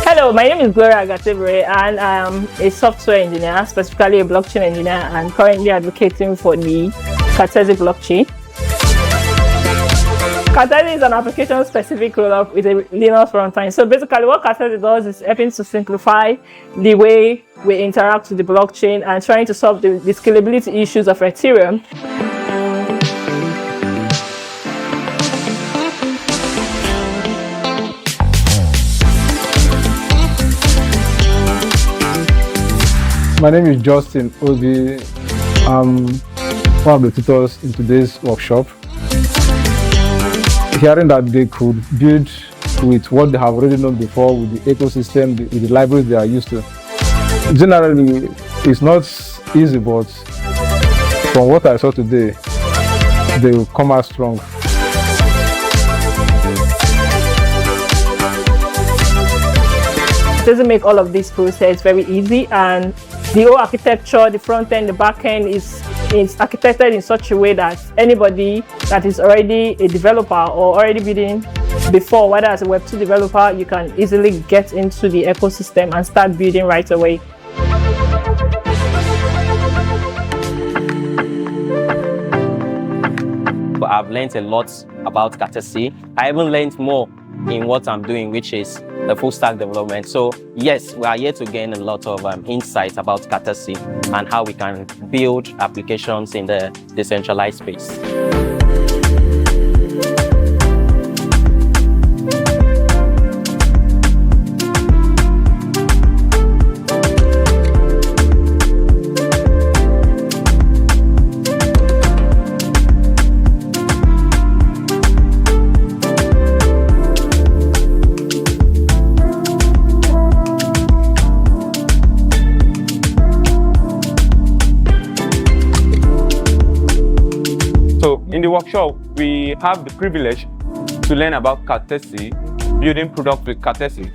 Hello, my name is Gloria Agatebere and I am a software engineer, specifically a blockchain engineer, and currently advocating for the Cartesi blockchain. Cartesi is an application-specific rollup with a Linux runtime. So basically what Cartesi does is helping to simplify the way we interact with the blockchain and trying to solve the scalability issues of Ethereum. My name is Justin Obi. I'm one of the tutors in today's workshop. Hearing that they could build with what they have already known before, with the ecosystem, with the libraries they are used to. Generally, it's not easy, but from what I saw today, they will come out strong. It doesn't make all of this process very easy, and the whole architecture, the front end, the back end is architected in such a way that anybody that is already a developer or already building before, whether as a Web2 developer, you can easily get into the ecosystem and start building right away. I've learned a lot about Cartesi. I even learned more in what I'm doing, which is the full stack development. So yes, we are here to gain a lot of insights about Cartesi and how we can build applications in the decentralized space. So in the workshop, we have the privilege to learn about Cartesi, building products with Cartesi,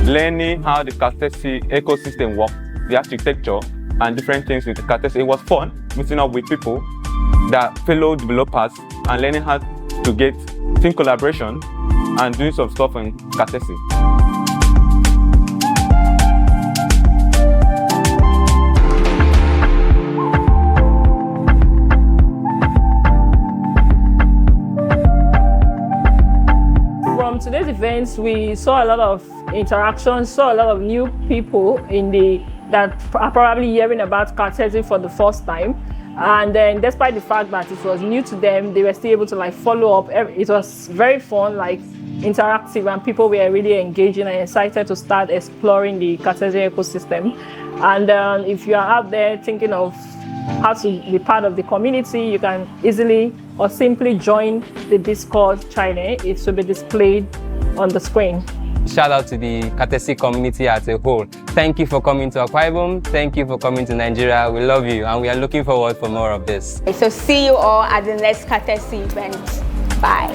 learning how the Cartesi ecosystem works, the architecture, and different things with Cartesi. It was fun meeting up with people that fellow developers and learning how to get team collaboration and doing some stuff in Cartesi. From today's events, we saw a lot of interactions, saw a lot of new people that are probably hearing about Cartesi for the first time. And then despite the fact that it was new to them, they were still able to follow up. It was very fun, interactive, and people were really engaging and excited to start exploring the Cartesi ecosystem. And if you are out there thinking of how to be part of the community, you can easily or simply join the Discord channel. It will be displayed on the screen. Shout out to the Cartesi community as a whole. Thank you for coming to Akwa Ibom. Thank you for coming to Nigeria. We love you and we are looking forward for more of this. So see you all at the next Cartesi event. Bye.